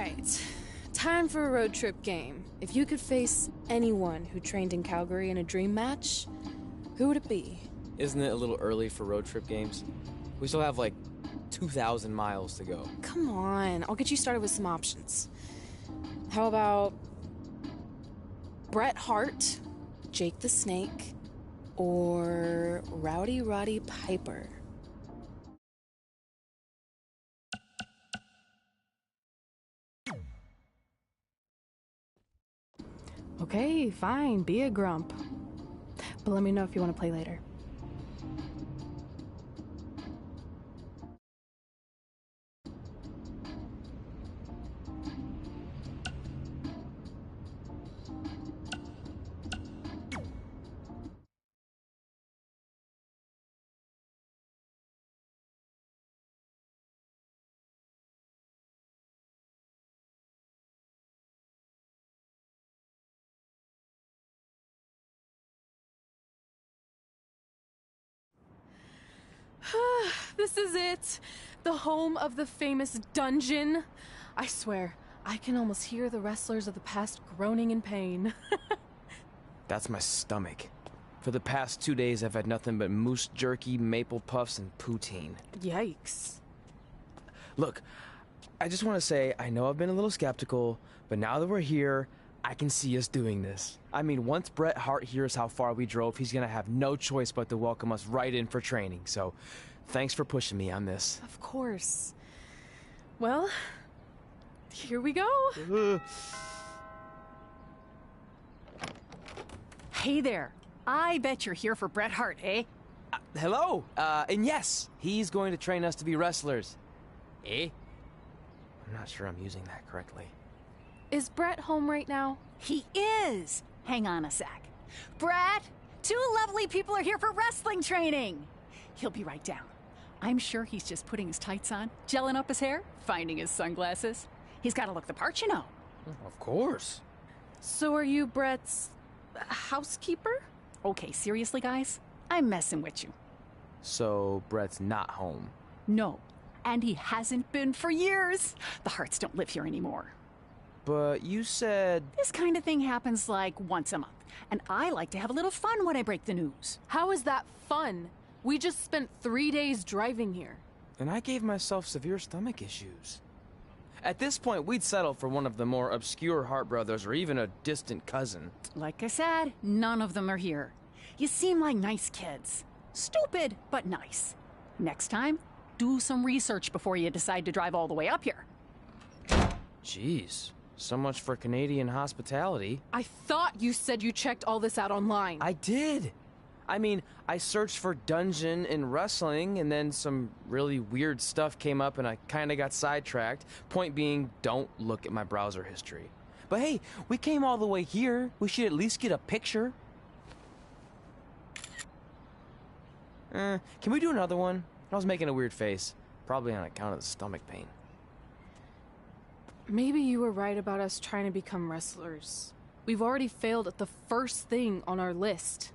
right. Time for a road trip game. If you could face anyone who trained in Calgary in a dream match, who would it be? Isn't it a little early for road trip games? We still have like 2,000 miles to go. Come on, I'll get you started with some options. How about Bret Hart, Jake the Snake, or Rowdy Roddy Piper? Okay, fine, be a grump. But let me know if you want to play later. This is it. The home of the famous dungeon. I swear, I can almost hear the wrestlers of the past groaning in pain. That's my stomach. For the past 2 days, I've had nothing but moose jerky, maple puffs, and poutine. Yikes. Look, I just want to say, I know I've been a little skeptical, but now that we're here, I can see us doing this. I mean, once Bret Hart hears how far we drove, he's gonna have no choice but to welcome us right in for training, so thanks for pushing me on this. Of course. Well, here we go. Hey there. I bet you're here for Bret Hart, eh? Hello, and yes, he's going to train us to be wrestlers. Eh? I'm not sure I'm using that correctly. Is Bret home right now? He is! Hang on a sec. Bret, 2 lovely people are here for wrestling training. He'll be right down. I'm sure he's just putting his tights on, gelling up his hair, finding his sunglasses. He's got to look the part, you know. Of course. So are you Bret's housekeeper? Okay, seriously, guys? I'm messing with you. So Bret's not home. No, and he hasn't been for years. The Harts don't live here anymore. But you said... This kind of thing happens like once a month, and I like to have a little fun when I break the news. How is that fun? We just spent 3 days driving here. And I gave myself severe stomach issues. At this point, we'd settle for one of the more obscure Hart brothers or even a distant cousin. Like I said, none of them are here. You seem like nice kids. Stupid, but nice. Next time, do some research before you decide to drive all the way up here. Jeez. So much for Canadian hospitality. I thought you said you checked all this out online. I did. I mean, I searched for dungeon in wrestling, and then some really weird stuff came up, and I kind of got sidetracked. Point being, don't look at my browser history. But hey, we came all the way here. We should at least get a picture. Can we do another one? I was making a weird face. Probably on account of the stomach pain. Maybe you were right about us trying to become wrestlers. We've already failed at the first thing on our list.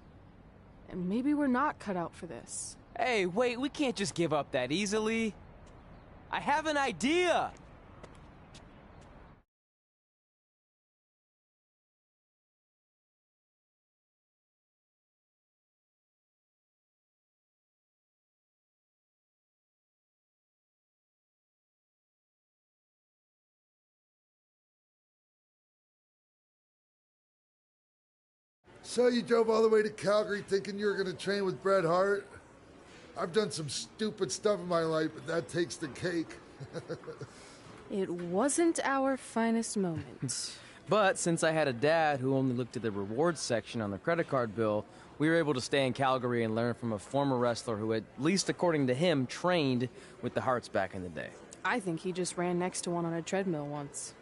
And maybe we're not cut out for this. Hey, wait, we can't just give up that easily. I have an idea! So you drove all the way to Calgary thinking you were going to train with Bret Hart? I've done some stupid stuff in my life, but that takes the cake. It wasn't our finest moment. But since I had a dad who only looked at the rewards section on the credit card bill, we were able to stay in Calgary and learn from a former wrestler who, at least according to him, trained with the Harts back in the day. I think he just ran next to one on a treadmill once.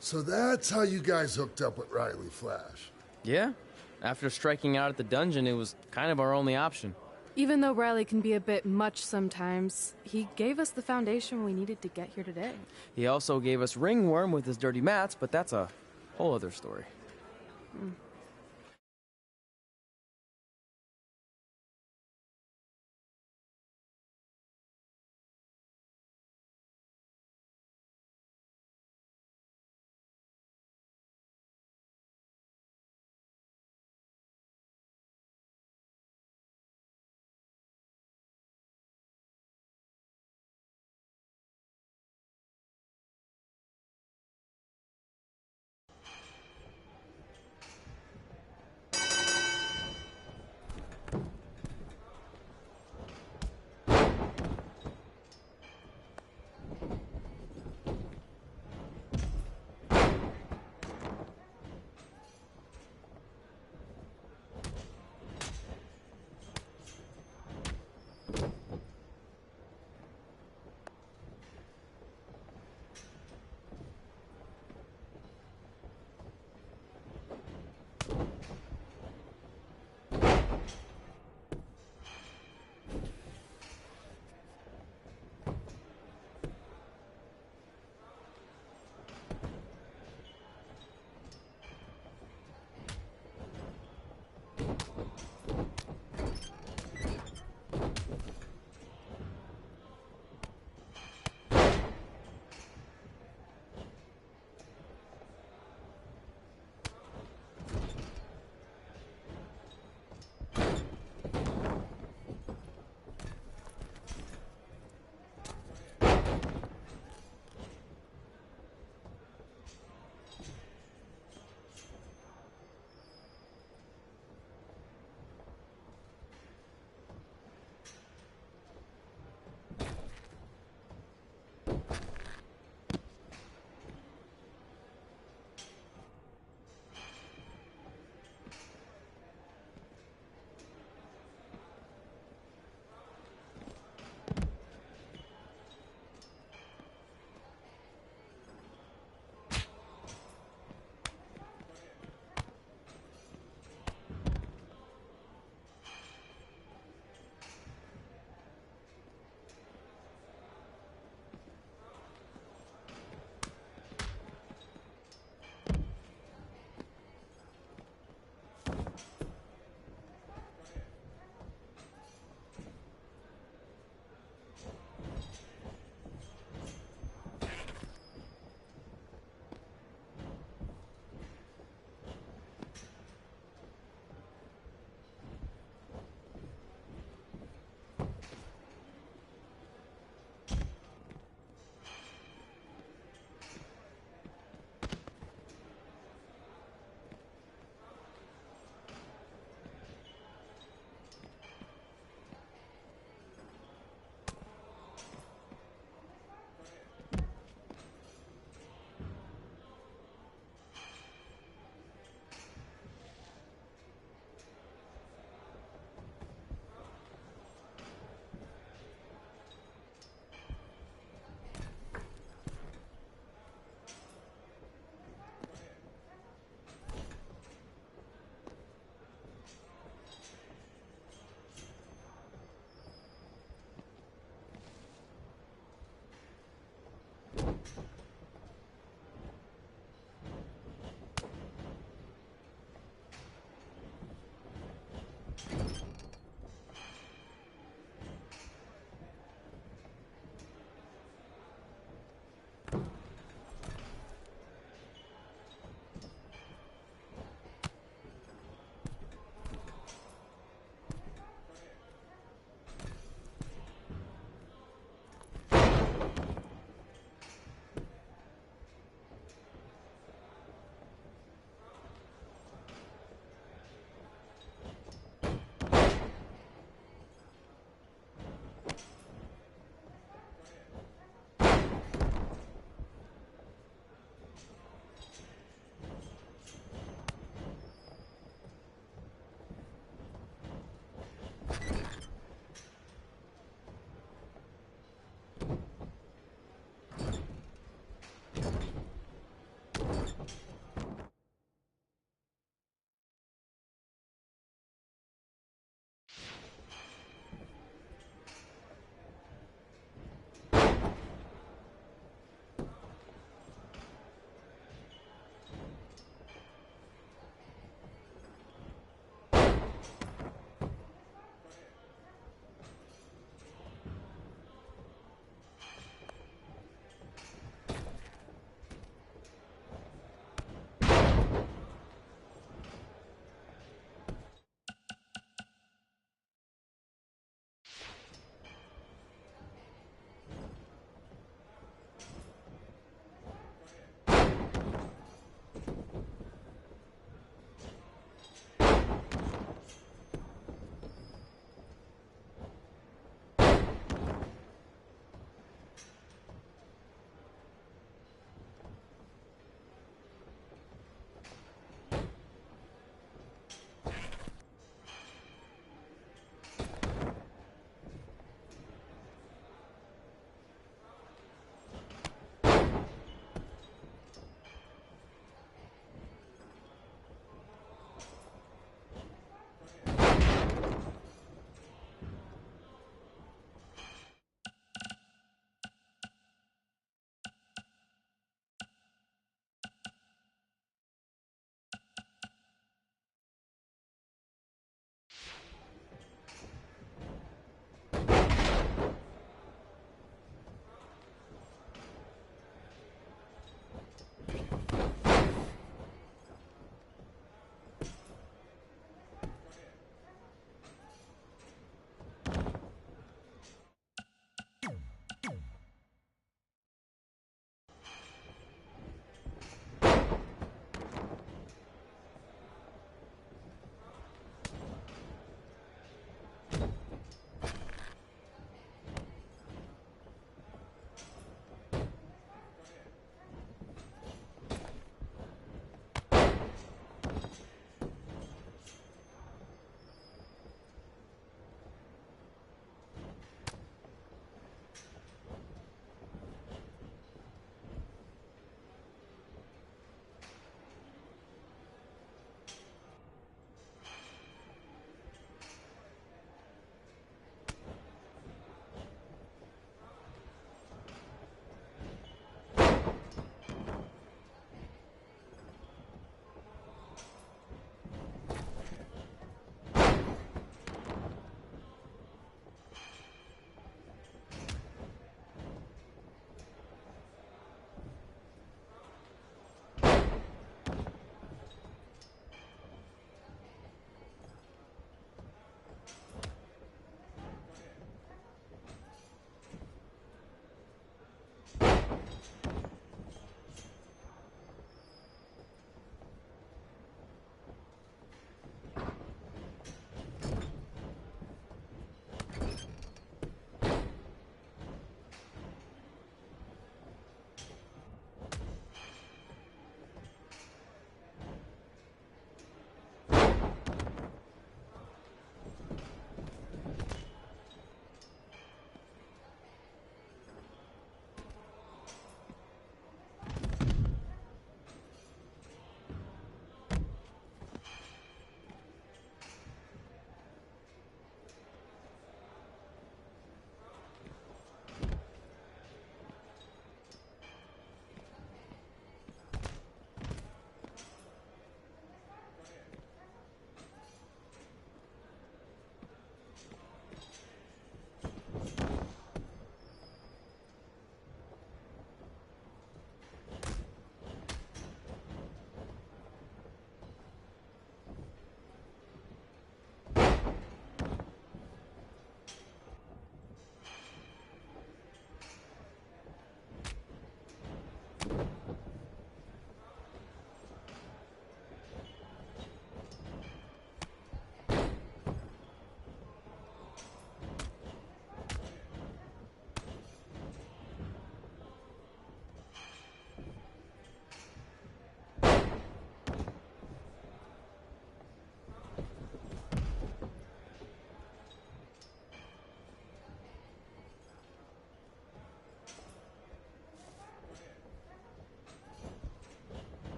So that's how you guys hooked up with Riley Flash. Yeah. After striking out at the dungeon, it was kind of our only option. Even though Riley can be a bit much sometimes, he gave us the foundation we needed to get here today. He also gave us ringworm with his dirty mats, but that's a whole other story.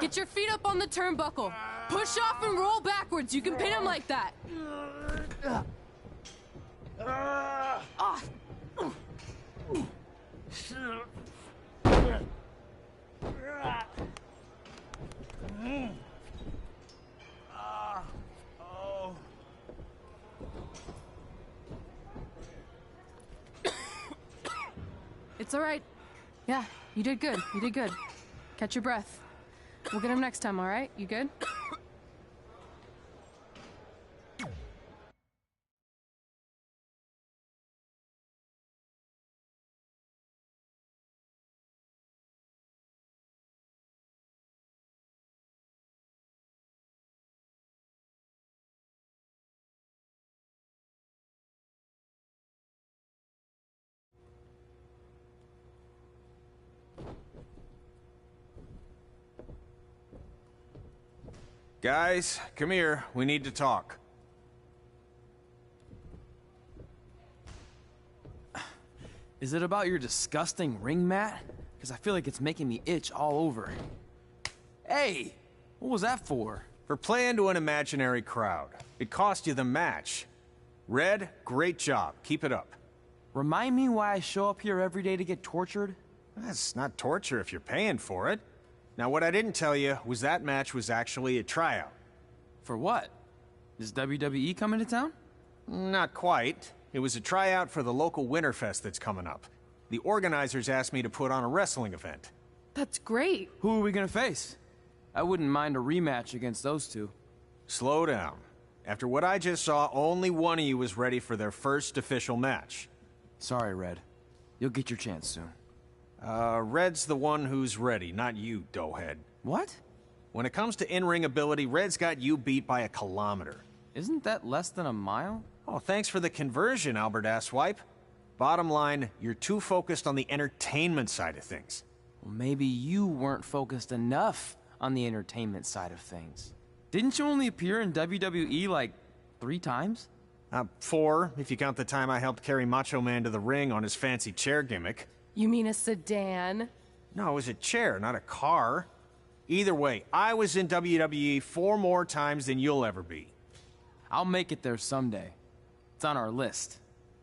Get your feet up on the turnbuckle. Push off and roll backwards. You can pin him like that. Off. It's all right. Yeah, you did good. You did good. Catch your breath. We'll get him next time, all right? You good? Guys, come here. We need to talk. Is it about your disgusting ring mat? Because I feel like it's making me itch all over. Hey! What was that for? For playing to an imaginary crowd. It cost you the match. Red, great job. Keep it up. Remind me why I show up here every day to get tortured? That's not torture if you're paying for it. Now, what I didn't tell you was that match was actually a tryout. For what? Is WWE coming to town? Not quite. It was a tryout for the local Winterfest that's coming up. The organizers asked me to put on a wrestling event. That's great. Who are we gonna face? I wouldn't mind a rematch against those two. Slow down. After what I just saw, only one of you was ready for their first official match. Sorry, Red. You'll get your chance soon. Red's the one who's ready, not you, doughhead. What? When it comes to in-ring ability, Red's got you beat by a kilometer. Isn't that less than a mile? Oh, thanks for the conversion, Albert Asswipe. Bottom line, you're too focused on the entertainment side of things. Well, maybe you weren't focused enough on the entertainment side of things. Didn't you only appear in WWE like 3 times? 4, if you count the time I helped carry Macho Man to the ring on his fancy chair gimmick. You mean a sedan? No, it was a chair, not a car. Either way, I was in WWE 4 more times than you'll ever be. I'll make it there someday. It's on our list.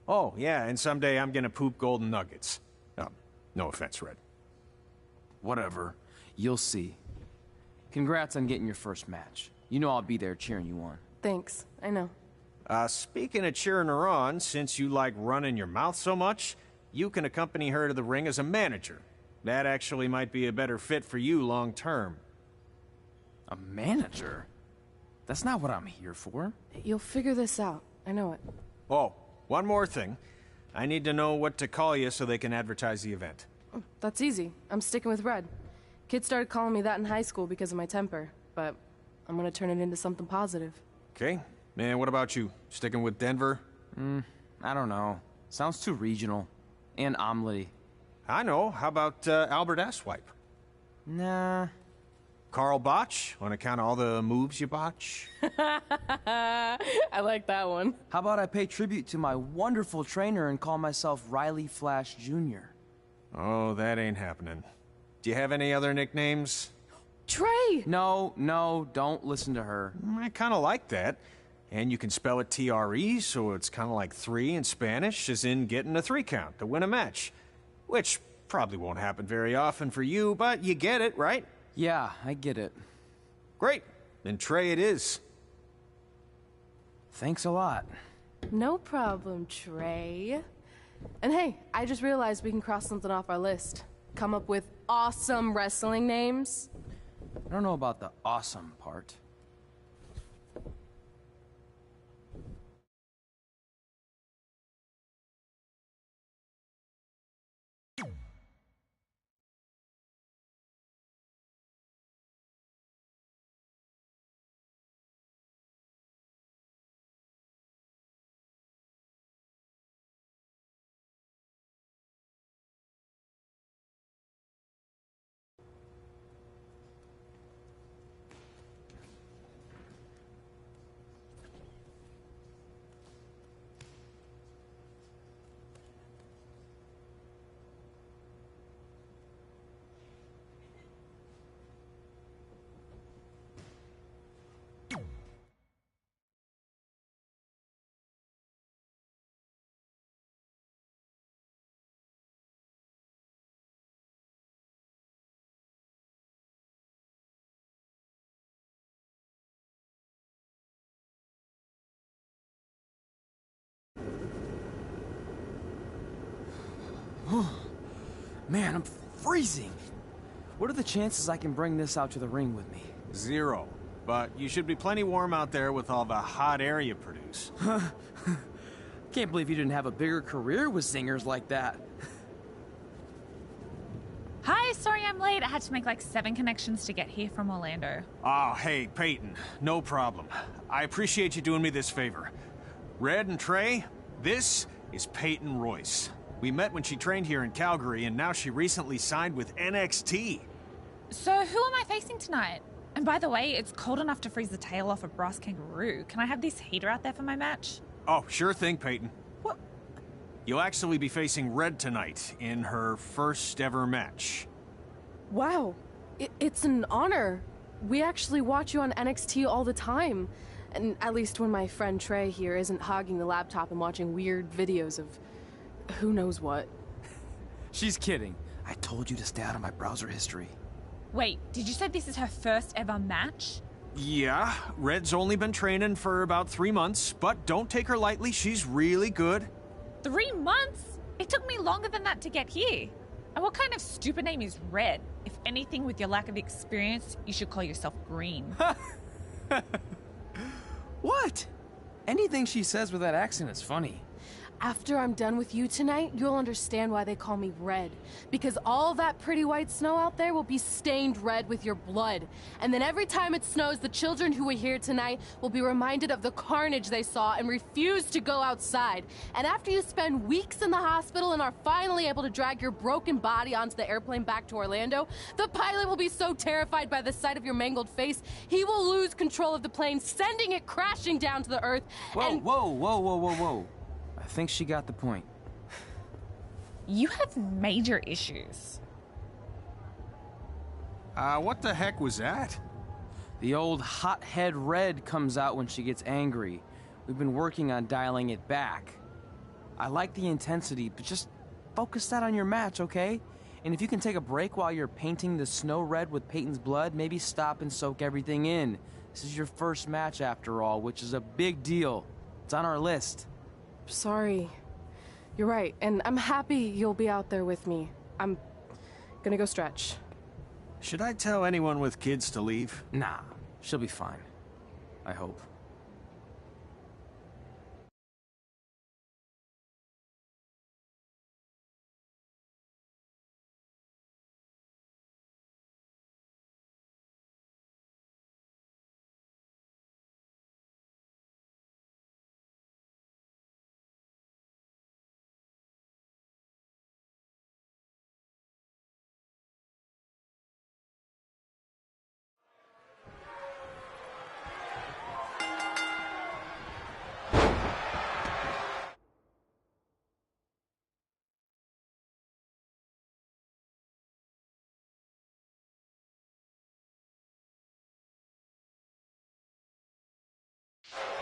Oh, yeah, and someday I'm gonna poop golden nuggets. No offense, Red. Whatever. You'll see. Congrats on getting your first match. You know I'll be there cheering you on. Thanks. I know. Speaking of cheering her on, since you like running your mouth so much, you can accompany her to the ring as a manager. That actually might be a better fit for you long term. A manager? That's not what I'm here for. You'll figure this out. I know it. Oh, one more thing. I need to know what to call you so they can advertise the event. That's easy. I'm sticking with Red. Kids started calling me that in high school because of my temper, but I'm gonna turn it into something positive. Okay. And what about you? Sticking with Denver? I don't know. Sounds too regional. And omelette-y. I know. How about Albert Asswipe? Nah. Carl Botch, on account of all the moves you botch? I like that one. How about I pay tribute to my wonderful trainer and call myself Riley Flash Jr.? Oh, that ain't happening. Do you have any other nicknames? Trey! No, don't listen to her. I kind of like that. And you can spell it T-R-E, so it's kind of like 3 in Spanish, as in getting a 3 count to win a match. Which probably won't happen very often for you, but you get it, right? Yeah, I get it. Great. Then Trey it is. Thanks a lot. No problem, Trey. And hey, I just realized we can cross something off our list. Come up with awesome wrestling names. I don't know about the awesome part. Man, I'm freezing. What are the chances I can bring this out to the ring with me? 0. But you should be plenty warm out there with all the hot air you produce. Can't believe you didn't have a bigger career with singers like that. Hi, sorry I'm late. I had to make like 7 connections to get here from Orlando. Oh, hey, Peyton. No problem. I appreciate you doing me this favor. Red and Trey, this is Peyton Royce. We met when she trained here in Calgary, and now she recently signed with NXT. So who am I facing tonight? And by the way, it's cold enough to freeze the tail off a brass kangaroo. Can I have this heater out there for my match? Oh, sure thing, Peyton. What? You'll actually be facing Red tonight in her first ever match. Wow, it's an honor. We actually watch you on NXT all the time. And at least when my friend Trey here isn't hogging the laptop and watching weird videos of who knows what. She's kidding. I told you to stay out of my browser history. Wait, did you say this is her first ever match? Yeah, Red's only been training for about 3 months, but don't take her lightly, she's really good. 3 months? It took me longer than that to get here. And what kind of stupid name is Red? If anything, with your lack of experience, you should call yourself Green. What? Anything she says with that accent is funny. After I'm done with you tonight, you'll understand why they call me Red. Because all that pretty white snow out there will be stained red with your blood. And then every time it snows, the children who were here tonight will be reminded of the carnage they saw and refuse to go outside. And after you spend weeks in the hospital and are finally able to drag your broken body onto the airplane back to Orlando, the pilot will be so terrified by the sight of your mangled face, he will lose control of the plane, sending it crashing down to the earth. Whoa. I think she got the point. You have major issues. What the heck was that? The old hothead Red comes out when she gets angry. We've been working on dialing it back. I like the intensity, but just focus that on your match, okay? And if you can take a break while you're painting the snow red with Peyton's blood, maybe stop and soak everything in. This is your first match after all, which is a big deal. It's on our list. Sorry. You're right, and I'm happy you'll be out there with me. I'm gonna go stretch. Should I tell anyone with kids to leave? Nah, she'll be fine. I hope.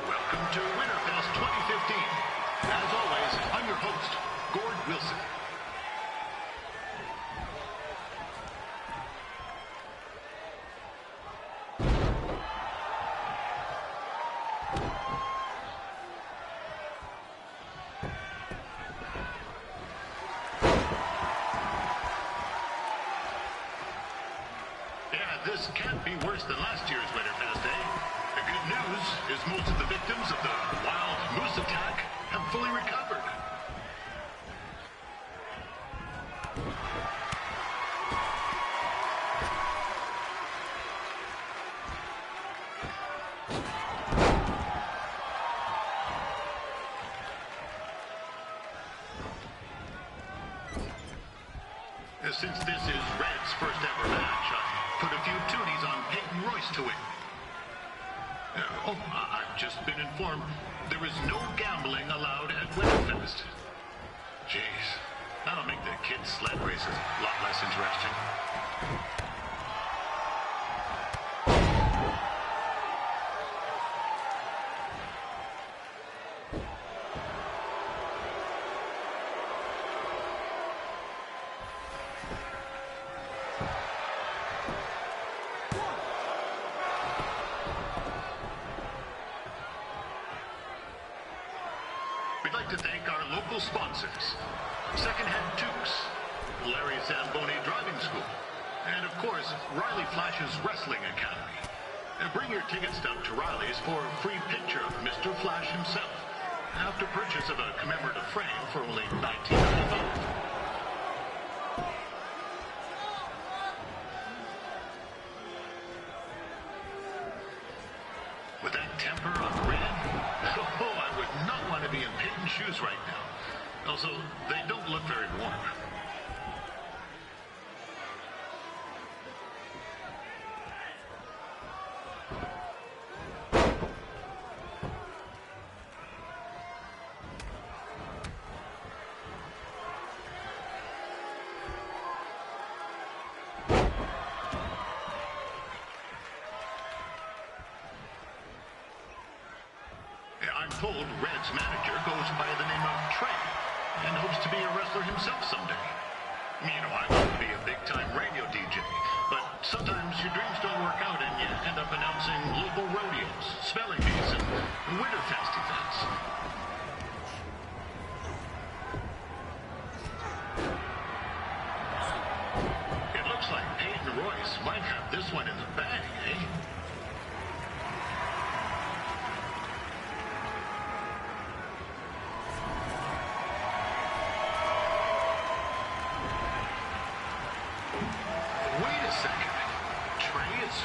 Welcome to Winterfest 2015. As always, I'm your host, Gord Wilson. Yeah, this can't be worse than last year's Winterfest, eh? The good news is most of the victims of the wild moose attack have fully recovered. Since this is Red's first ever match, I put a few toonies on Peyton Royce to win. I've just been informed there is no gambling allowed at Winterfest. Jeez, that'll make the kids' sled races a lot less interesting. We'd like to thank our local sponsors. Second had Tukes, Larry Zamboni Driving School, and of course, Riley Flash's Wrestling Academy. Bring your ticket stub to Riley's for a free picture of Mr. Flash himself, after purchase of a commemorative frame for only $19.95. With that temper on Red, I would not want to be in Peyton's shoes right now. Also, they don't look very warm. I'm told Red's manager goes by the name of Trey and hopes to be a wrestler himself someday. You know, I want to be a big-time radio DJ, but sometimes your dreams don't work out and you end up announcing local rodeos, spelling bees, and Winterfest events. It looks like Peyton Royce might have this one in the bag, eh?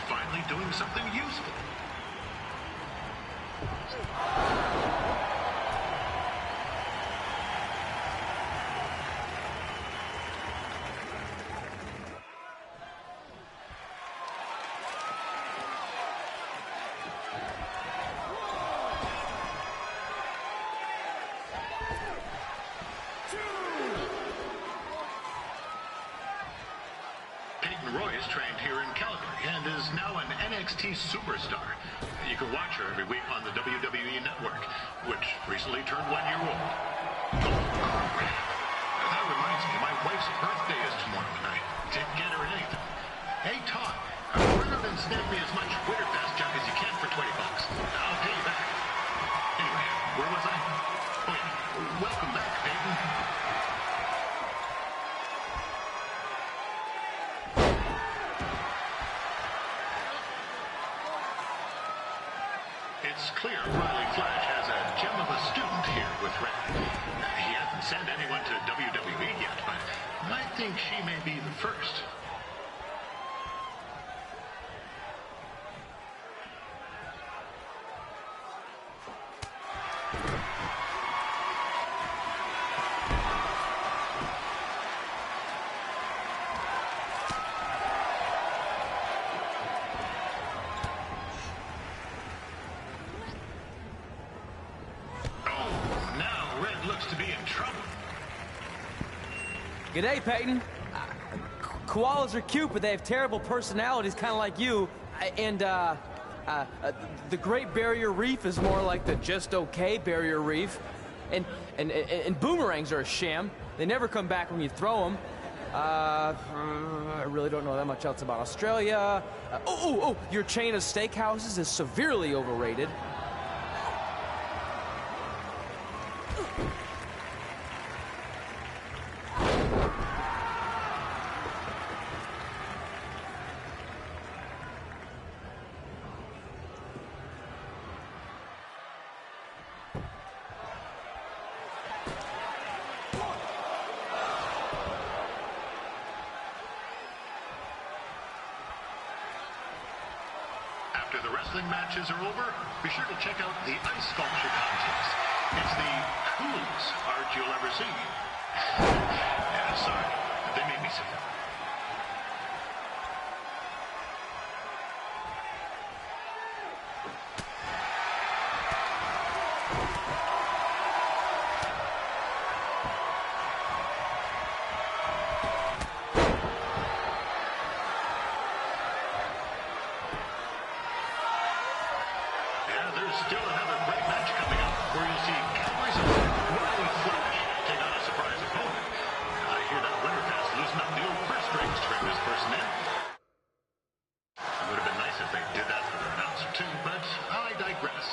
Finally doing something useful. Peyton Royce trained here in Calgary and is now an NXT superstar. You can watch her every week on the WWE Network, which recently turned 1 year old. Oh, crap. That reminds me, my wife's birthday is tomorrow and I didn't get her anything. Hey, Todd, run out and snap me as much Winterfest junk as you can for $20. I'll pay you back. Anyway, where was I? Oh, yeah. Welcome back, Peyton. It's clear Riley Flash has a gem of a student here with Red. He hasn't sent anyone to WWE yet, but I think she may be the first. To be in trouble. G'day, Peyton. Koalas are cute, but they have terrible personalities, kind of like you. And the Great Barrier Reef is more like the just okay Barrier Reef. And boomerangs are a sham. They never come back when you throw them. I really don't know that much else about Australia. Your chain of steakhouses is severely overrated. After the wrestling matches are over, be sure to check out the ice sculpture contest. It's the coolest art you'll ever see. Yeah, sorry, they made me say that. Still another great match coming up where you'll see Cowboys and Wwe2k20 take on a surprise opponent. I hear that Winterfest loosened up the old purse strings to bring this person in. It would have been nice if they did that for their announcer too, but I digress.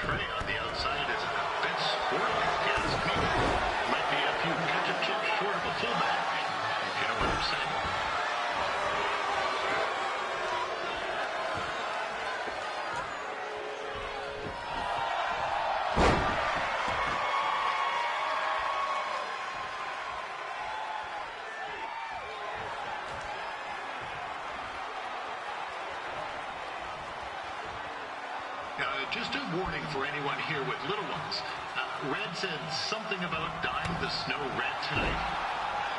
Trey on the outside is a bit squirrely, if you ask me. Might be a few ketchup chips short of a fullback, if you know what I'm saying. Just a warning for anyone here with little ones. Red said something about dyeing the snow red tonight.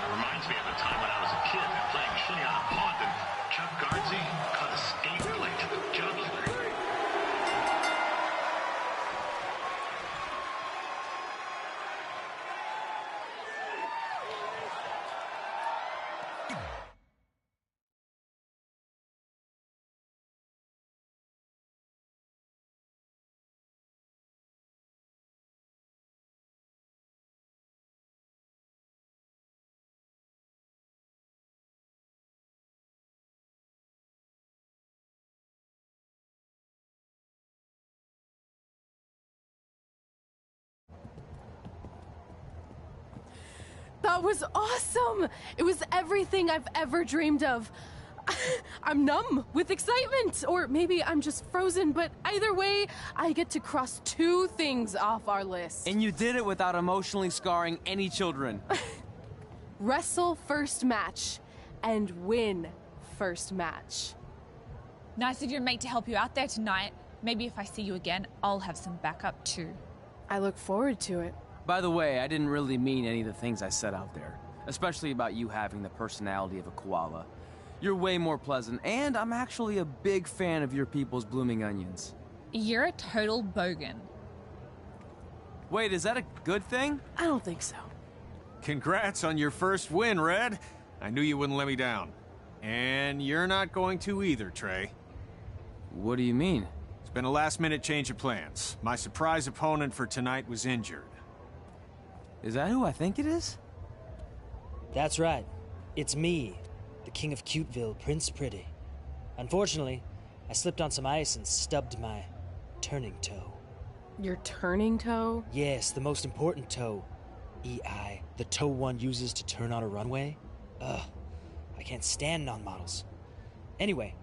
It reminds me of a time when I was a kid playing shinny on a pond and Chuck Gardsey caught a skate plate to the jugular. That was awesome! It was everything I've ever dreamed of. I'm numb with excitement, or maybe I'm just frozen, but either way, I get to cross 2 things off our list. And you did it without emotionally scarring any children. Wrestle first match, and win first match. Nice of your mate to help you out there tonight. Maybe if I see you again, I'll have some backup too. I look forward to it. By the way, I didn't really mean any of the things I said out there. Especially about you having the personality of a koala. You're way more pleasant, and I'm actually a big fan of your people's blooming onions. You're a total bogan. Wait, is that a good thing? I don't think so. Congrats on your first win, Red. I knew you wouldn't let me down. And you're not going to either, Trey. What do you mean? It's been a last-minute change of plans. My surprise opponent for tonight was injured. Is that who I think it is? That's right. It's me, the King of Cuteville, Prince Pretty. Unfortunately, I slipped on some ice and stubbed my turning toe. Your turning toe? Yes, the most important toe. EI, the toe one uses to turn on a runway. Ugh, I can't stand non-models. Anyway,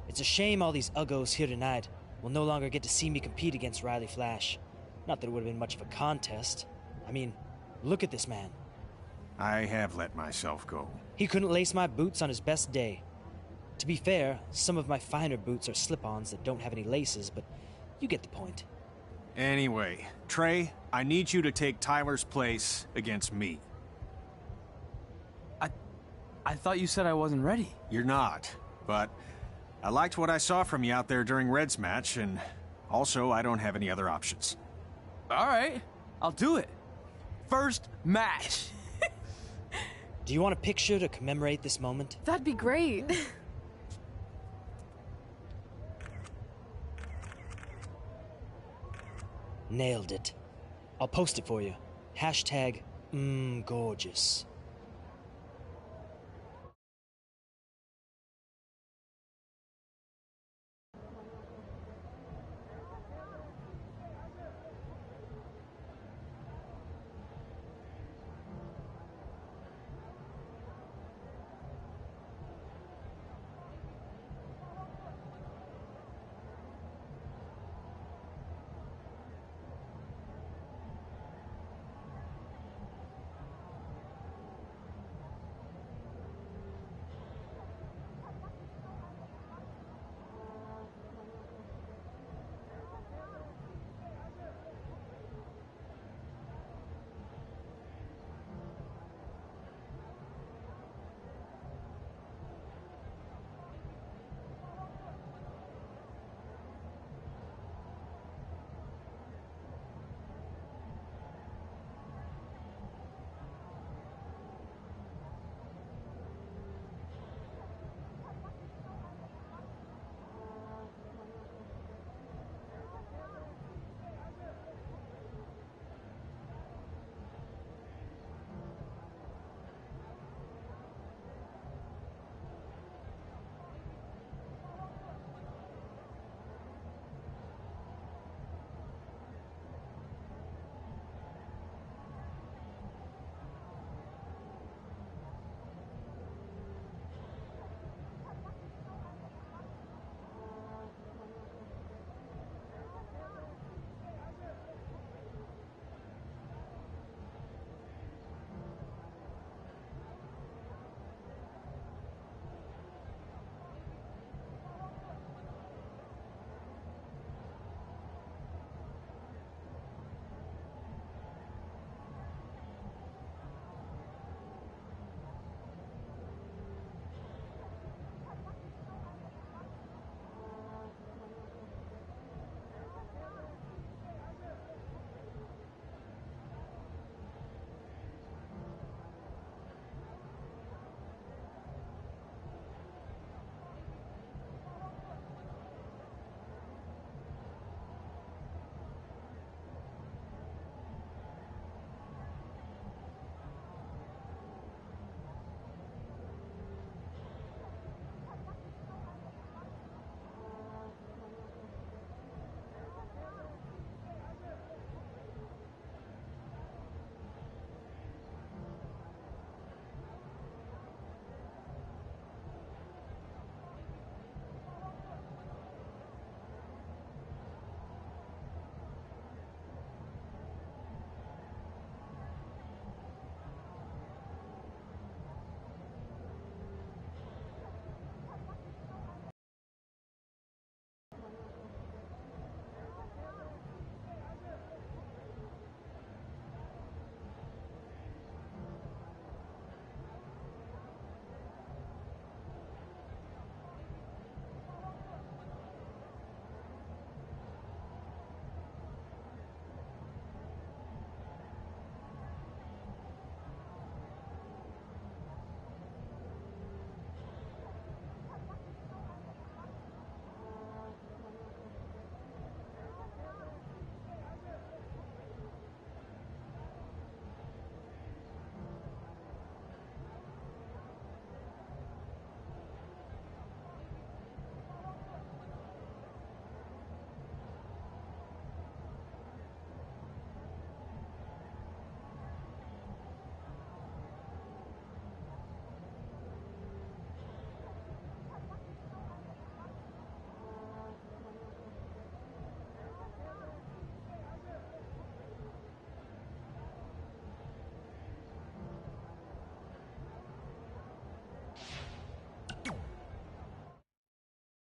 it's a shame all these uggos here tonight will no longer get to see me compete against Riley Flash. Not that it would have been much of a contest. I mean, look at this man. I have let myself go. He couldn't lace my boots on his best day. To be fair, some of my finer boots are slip-ons that don't have any laces, but you get the point. Anyway, Trey, I need you to take Tyler's place against me. I thought you said I wasn't ready. You're not, but I liked what I saw from you out there during Red's match, and also I don't have any other options. All right, I'll do it. First match. Do you want a picture to commemorate this moment? That'd be great. Nailed it. I'll post it for you. Hashtag, gorgeous.